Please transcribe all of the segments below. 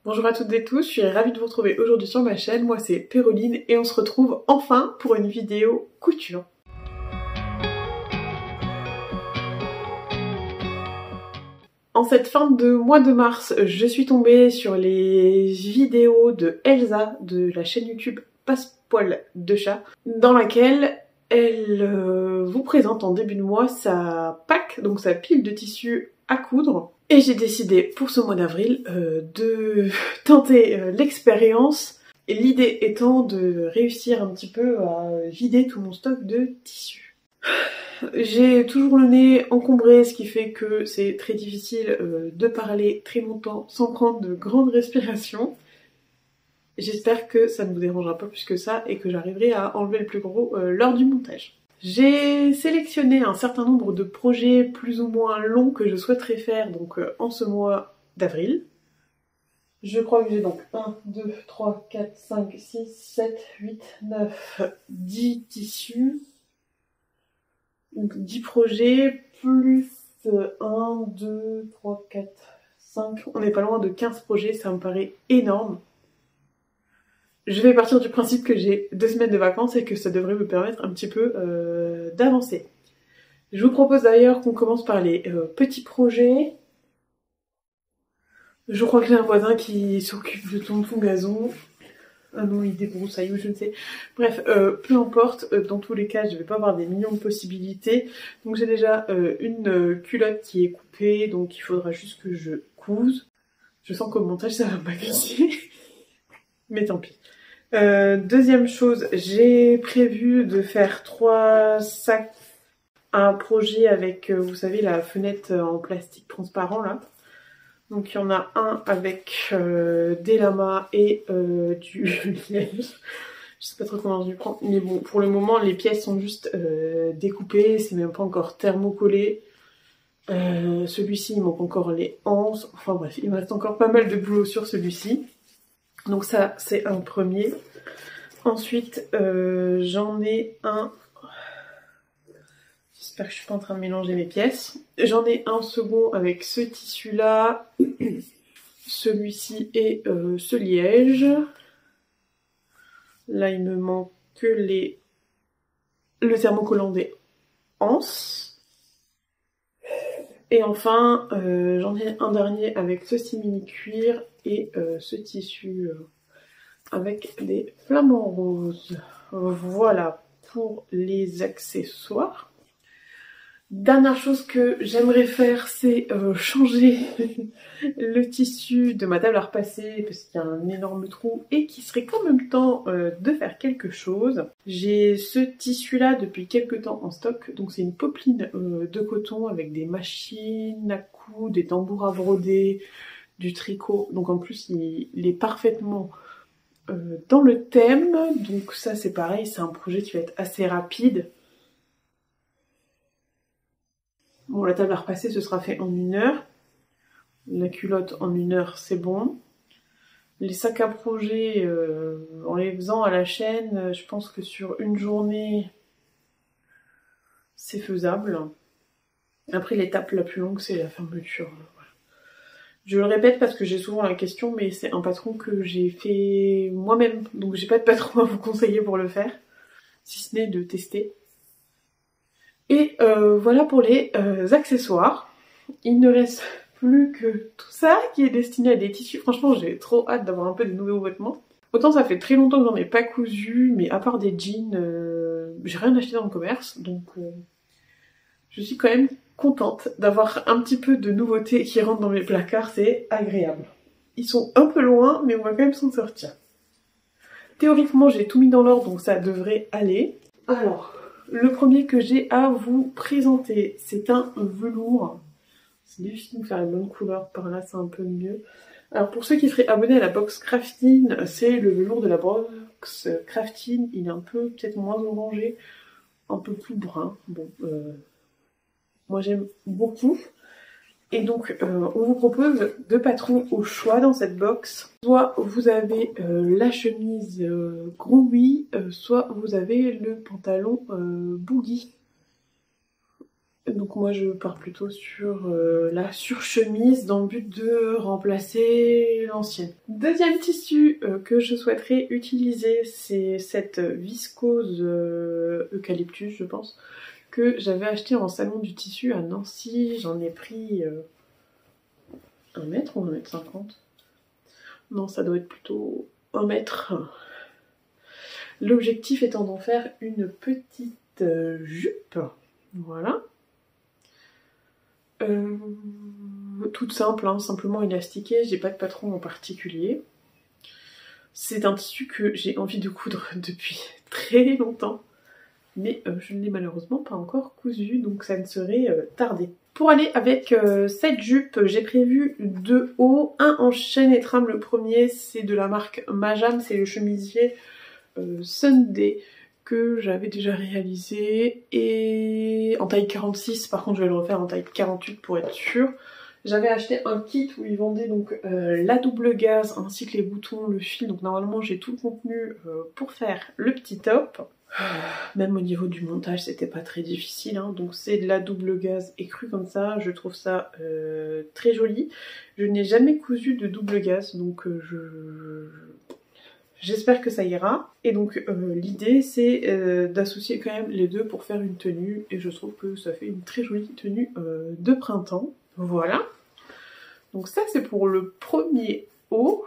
Bonjour à toutes et tous, je suis ravie de vous retrouver aujourd'hui sur ma chaîne. Moi c'est Péroline et on se retrouve enfin pour une vidéo couture. En cette fin de mois de mars, je suis tombée sur les vidéos de Elsa de la chaîne YouTube Passepoil de chat, dans laquelle elle vous présente en début de mois sa pack, donc sa pile de tissus à coudre. Et j'ai décidé pour ce mois d'avril de tenter l'expérience, et l'idée étant de réussir un petit peu à vider tout mon stock de tissus. J'ai toujours le nez encombré, ce qui fait que c'est très difficile de parler très longtemps sans prendre de grandes respirations. J'espère que ça ne vous dérangera pas plus que ça et que j'arriverai à enlever le plus gros lors du montage. J'ai sélectionné un certain nombre de projets plus ou moins longs que je souhaiterais faire donc en ce mois d'avril. Je crois que j'ai donc 1, 2, 3, 4, 5, 6, 7, 8, 9, 10 tissus. Donc 10 projets plus 1, 2, 3, 4, 5. On n'est pas loin de 15 projets, ça me paraît énorme. Je vais partir du principe que j'ai 2 semaines de vacances et que ça devrait me permettre un petit peu d'avancer. Je vous propose d'ailleurs qu'on commence par les petits projets. Je crois que j'ai un voisin qui s'occupe de ton gazon. Ah non, il débroussaille ou je ne sais. Bref, peu importe, dans tous les cas, je vais pas avoir des millions de possibilités. Donc j'ai déjà une culotte qui est coupée, donc il faudra juste que je couse. Je sens qu'au montage ça va pas casser. Mais tant pis. Deuxième chose, j'ai prévu de faire 3 sacs, un projet avec, vous savez, la fenêtre en plastique transparent là. Donc il y en a un avec des lamas et du liège. Je sais pas trop comment je vais prendre, mais bon, pour le moment les pièces sont juste découpées, c'est même pas encore thermocollé. Celui-ci il manque encore les anses, enfin bref, il me reste encore pas mal de boulot sur celui-ci. Donc ça c'est un premier. Ensuite j'en ai un, j'espère que je suis pas en train de mélanger mes pièces. J'en ai un second avec ce tissu là, celui-ci et ce liège. Là il me manque que le thermocollant des anses. Et enfin j'en ai un dernier avec ce simili cuir et ce tissu avec des flamants roses. Voilà pour les accessoires. Dernière chose que j'aimerais faire, c'est changer le tissu de ma table à repasser parce qu'il y a un énorme trou et qu'il serait quand même temps de faire quelque chose. J'ai ce tissu là depuis quelques temps en stock, donc c'est une popeline de coton avec des machines à coudre, des tambours à broder, du tricot, donc en plus il est parfaitement dans le thème, donc ça c'est pareil, c'est un projet qui va être assez rapide. Bon, la table à repasser, ce sera fait en 1 heure. La culotte en 1 heure, c'est bon. Les sacs à projet, en les faisant à la chaîne, je pense que sur une journée, c'est faisable. Après, l'étape la plus longue, c'est la fermeture. Voilà. Je le répète parce que j'ai souvent la question, mais c'est un patron que j'ai fait moi-même. Donc j'ai pas de patron à vous conseiller pour le faire, si ce n'est de tester. Et voilà pour les accessoires. Il ne reste plus que tout ça qui est destiné à des tissus. Franchement, j'ai trop hâte d'avoir un peu de nouveaux vêtements. Autant ça fait très longtemps que j'en ai pas cousu, mais à part des jeans, j'ai rien acheté dans le commerce. Donc je suis quand même contente d'avoir un petit peu de nouveautés qui rentrent dans mes placards, c'est agréable. Ils sont un peu loin, mais on va quand même s'en sortir. Théoriquement, j'ai tout mis dans l'ordre, donc ça devrait aller. Alors, le premier que j'ai à vous présenter, c'est un velours. C'est difficile de faire la bonne couleur, par là c'est un peu mieux. Alors pour ceux qui seraient abonnés à la box crafting, c'est le velours de la box crafting. Il est un peu peut-être moins orangé, un peu plus brun. Bon, moi j'aime beaucoup. Et donc on vous propose 2 patrons au choix dans cette box. Soit vous avez la chemise Groovy, soit vous avez le pantalon Boogie. Donc moi je pars plutôt sur la surchemise dans le but de remplacer l'ancienne. Deuxième tissu que je souhaiterais utiliser, c'est cette viscose eucalyptus je pense, que j'avais acheté en salon du tissu à Nancy. J'en ai pris 1 mètre ou 1,50 m. Non, ça doit être plutôt 1 mètre. L'objectif étant d'en faire une petite jupe. Voilà. Toute simple, hein, simplement élastiquée, j'ai pas de patron en particulier. C'est un tissu que j'ai envie de coudre depuis très longtemps, mais je ne l'ai malheureusement pas encore cousu, donc ça ne serait tardé. Pour aller avec cette jupe, j'ai prévu 2 hauts, un en chaîne et trame. Le premier, c'est de la marque Majam, c'est le chemisier Sunday que j'avais déjà réalisé, et en taille 46, par contre je vais le refaire en taille 48 pour être sûre. J'avais acheté un kit où ils vendaient donc la double gaze ainsi que les boutons, le fil, donc normalement j'ai tout le contenu pour faire le petit top. Même au niveau du montage c'était pas très difficile, hein. Donc c'est de la double gaze écrue comme ça, je trouve ça très joli. Je n'ai jamais cousu de double gaze, donc j'espère que ça ira. Et donc l'idée c'est d'associer quand même les deux pour faire une tenue, et je trouve que ça fait une très jolie tenue de printemps. Voilà. Donc ça c'est pour le premier haut.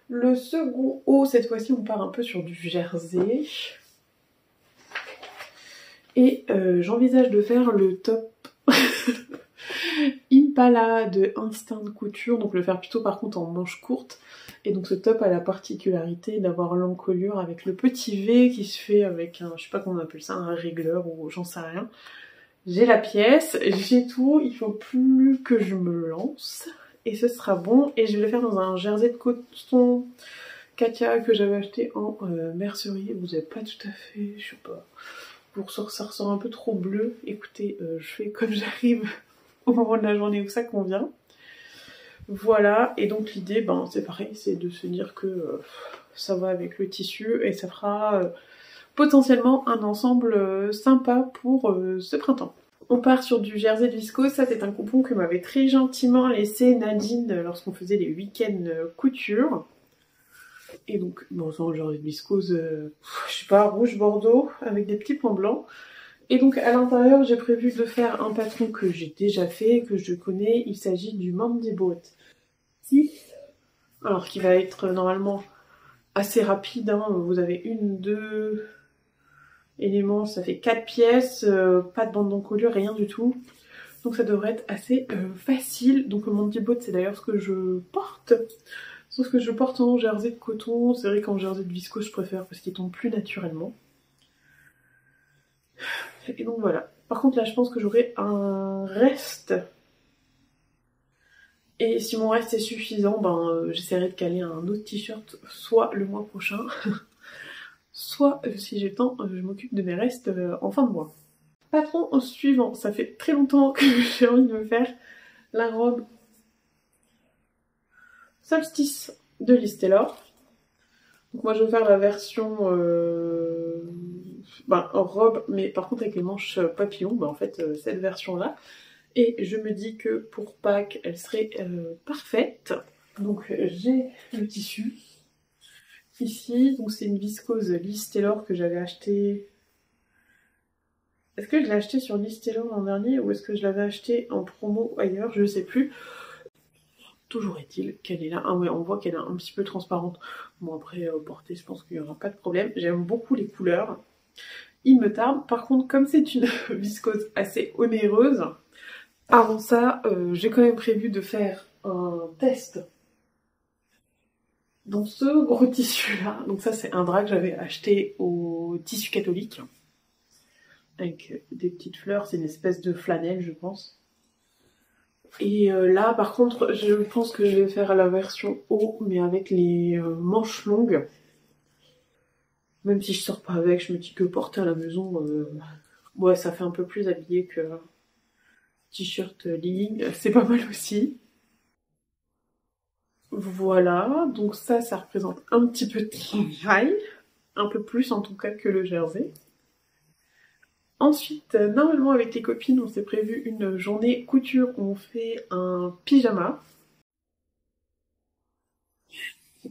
Le second haut, cette fois-ci on part un peu sur du jersey. Et j'envisage de faire le top Impala de Instinct Couture, donc le faire plutôt par contre en manche courte. Et donc ce top a la particularité d'avoir l'encolure avec le petit V qui se fait avec un, je sais pas comment on appelle ça, un régleur ou j'en sais rien. J'ai la pièce, j'ai tout, il faut plus que je me lance et ce sera bon. Et je vais le faire dans un jersey de coton Katia que j'avais acheté en mercerie. Vous avez pas tout à fait, je sais pas, ça ressort un peu trop bleu. Écoutez, je fais comme j'arrive au moment de la journée où ça convient. Voilà, et donc l'idée, ben c'est pareil, c'est de se dire que ça va avec le tissu et ça fera potentiellement un ensemble sympa pour ce printemps. On part sur du jersey de viscose. Ça c'est un coupon que m'avait très gentiment laissé Nadine lorsqu'on faisait les week-ends couture. Et donc, bon, ça, le jersey de viscose, je sais pas, rouge bordeaux avec des petits points blancs. Et donc à l'intérieur, j'ai prévu de faire un patron que j'ai déjà fait, que je connais. Il s'agit du Mandy Boat. Alors qui va être normalement assez rapide, hein. Vous avez 1, 2 éléments, ça fait 4 pièces, pas de bande d'encolure, rien du tout. Donc ça devrait être assez facile. Donc le Mandy Boat, c'est d'ailleurs ce que je porte. Sauf que je porte en jersey de coton. C'est vrai qu'en jersey de viscose, je préfère parce qu'il tombe plus naturellement. Et donc voilà. Par contre là, je pense que j'aurai un reste. Et si mon reste est suffisant, ben j'essaierai de caler un autre t-shirt, soit le mois prochain, soit si j'ai le temps, je m'occupe de mes restes en fin de mois. Patron suivant, ça fait très longtemps que j'ai envie de me faire la robe Solstice de Liz Taylor. Donc moi je vais faire la version en robe, mais par contre avec les manches papillons, en fait cette version là. Et je me dis que pour Pâques, elle serait parfaite. Donc j'ai le tissu ici. Donc c'est une viscose Liz Taylor que j'avais acheté. Est-ce que je l'ai acheté sur Liz Taylor l'an dernier ou est-ce que je l'avais acheté en promo ailleurs? Je sais plus. Toujours est-il qu'elle est là. Ah ouais, on voit qu'elle est un petit peu transparente. Bon après, portée, je pense qu'il n'y aura pas de problème. J'aime beaucoup les couleurs. Il me tarde. Par contre, comme c'est une viscose assez onéreuse, avant ça, j'ai quand même prévu de faire un test dans ce gros tissu là. Donc ça c'est un drap que j'avais acheté au tissu catholique. Avec des petites fleurs, c'est une espèce de flanelle je pense. Et là par contre je pense que je vais faire la version haut mais avec les manches longues. Même si je sors pas avec, je me dis que porter à la maison, ouais ça fait un peu plus habillé que t-shirt ligne, c'est pas mal aussi. Voilà, donc ça représente un petit peu de travail, un peu plus en tout cas que le jersey. Ensuite, normalement avec les copines, on s'est prévu une journée couture où on fait un pyjama.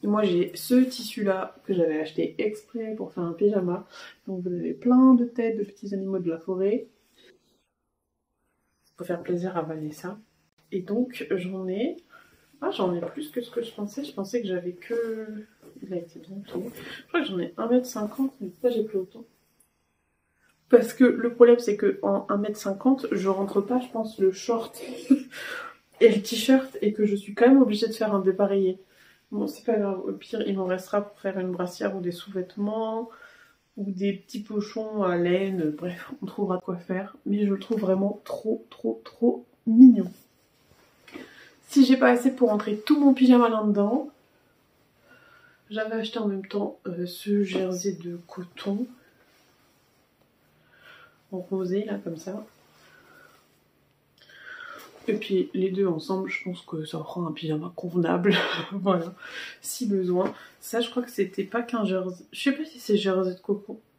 Moi j'ai ce tissu là que j'avais acheté exprès pour faire un pyjama. Donc vous avez plein de têtes de petits animaux de la forêt. Pour faire plaisir à Vanessa. Et donc j'en ai... Ah, j'en ai plus que ce que je pensais. Je pensais que j'avais que... Il a été bien plié. Je crois que j'en ai 1,50 m, mais pourquoi j'ai pris autant? Parce que le problème c'est que en 1,50 m, je rentre pas, je pense, le short et le t-shirt, et que je suis quand même obligée de faire un dépareillé. Bon, c'est pas grave, au pire, il m'en restera pour faire une brassière ou des sous-vêtements, ou des petits pochons à laine, bref, on trouvera de quoi faire. Mais je le trouve vraiment trop, trop, trop mignon. Si j'ai pas assez pour rentrer tout mon pyjama là-dedans, j'avais acheté en même temps ce jersey de coton, en rosé, là, comme ça. Et puis les deux ensemble, je pense que ça fera un pyjama convenable, voilà, si besoin. Ça, je crois que c'était pas qu'un jersey, je sais pas si c'est jersey de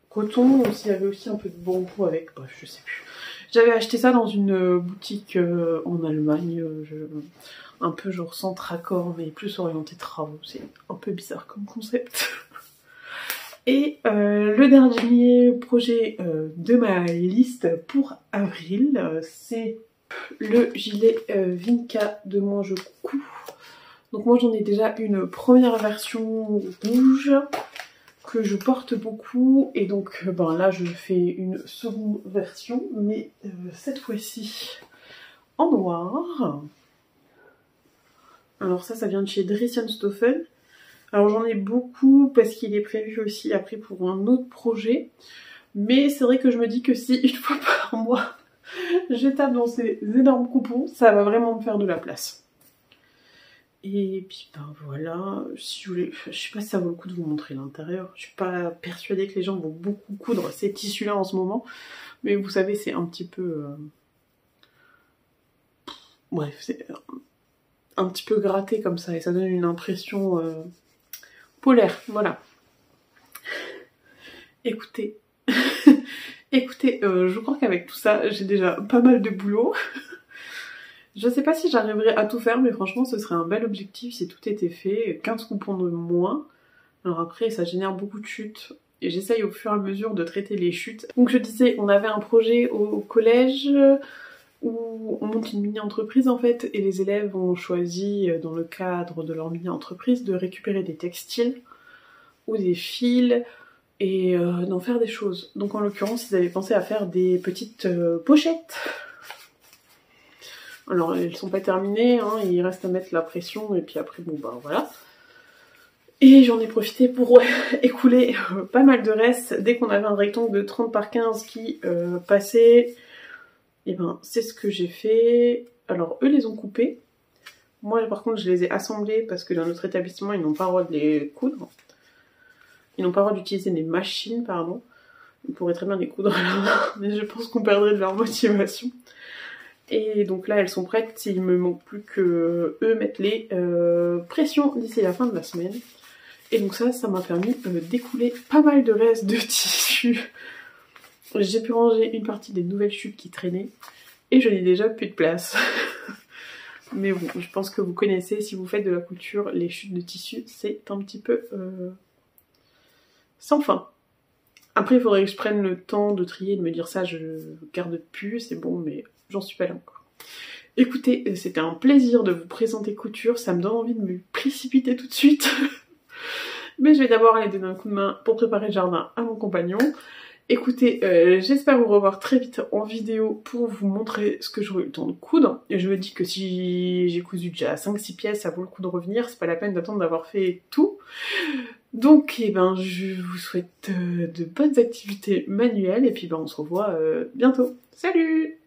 coton ou s'il y avait aussi un peu de bambou avec, bref, je sais plus. J'avais acheté ça dans une boutique en Allemagne, un peu genre sans raccord, mais plus orienté travaux, c'est un peu bizarre comme concept. Et le dernier projet de ma liste pour avril, c'est le gilet Vinca de Mange Cou. Donc moi j'en ai déjà une première version rouge que je porte beaucoup, et donc ben là je fais une seconde version, mais cette fois-ci en noir. Alors ça vient de chez Dries & Stoffen. Alors j'en ai beaucoup parce qu'il est prévu aussi après pour un autre projet, mais c'est vrai que je me dis que si une fois par mois je tape dans ces énormes coupons, ça va vraiment me faire de la place. Et puis ben voilà, si vous voulez, je sais pas si ça vaut le coup de vous montrer l'intérieur. Je suis pas persuadée que les gens vont beaucoup coudre ces tissus-là en ce moment, mais vous savez, c'est un petit peu... Bref, c'est un petit peu gratté comme ça, et ça donne une impression polaire, voilà. Écoutez... Écoutez, je crois qu'avec tout ça, j'ai déjà pas mal de boulot. Je sais pas si j'arriverai à tout faire, mais franchement, ce serait un bel objectif si tout était fait. 15 coupons de moins. Alors après, ça génère beaucoup de chutes, et j'essaye au fur et à mesure de traiter les chutes. Donc je disais, on avait un projet au collège où on monte une mini-entreprise en fait, et les élèves ont choisi, dans le cadre de leur mini-entreprise, de récupérer des textiles ou des fils, et d'en faire des choses. Donc en l'occurrence, ils avaient pensé à faire des petites pochettes. Alors elles sont pas terminées, hein, il reste à mettre la pression, et puis après bon bah voilà. Et j'en ai profité pour écouler pas mal de restes. Dès qu'on avait un rectangle de 30 par 15 qui passait, et ben c'est ce que j'ai fait. Alors eux les ont coupés. Moi par contre je les ai assemblés parce que dans notre établissement ils n'ont pas le droit de les coudre. Ils n'ont pas le droit d'utiliser des machines, pardon. Ils pourraient très bien les coudre là, mais je pense qu'on perdrait de leur motivation. Et donc là elles sont prêtes, il me manque plus que eux mettre les pressions d'ici la fin de la semaine. Et donc ça m'a permis d'écouler pas mal de restes de tissu. J'ai pu ranger une partie des nouvelles chutes qui traînaient, et je n'ai déjà plus de place. Mais bon, je pense que vous connaissez, si vous faites de la couture, les chutes de tissu, c'est un petit peu sans fin. Après, il faudrait que je prenne le temps de trier, de me dire ça, je garde plus, c'est bon, mais j'en suis pas là encore. Écoutez, c'était un plaisir de vous présenter couture, ça me donne envie de me précipiter tout de suite. Mais je vais d'abord aller donner un coup de main pour préparer le jardin à mon compagnon. Écoutez, j'espère vous revoir très vite en vidéo pour vous montrer ce que j'aurai eu le temps de coudre. Et je me dis que si j'ai cousu déjà 5-6 pièces, ça vaut le coup de revenir, c'est pas la peine d'attendre d'avoir fait tout. Donc eh ben, je vous souhaite de bonnes activités manuelles, et puis ben, on se revoit bientôt. Salut!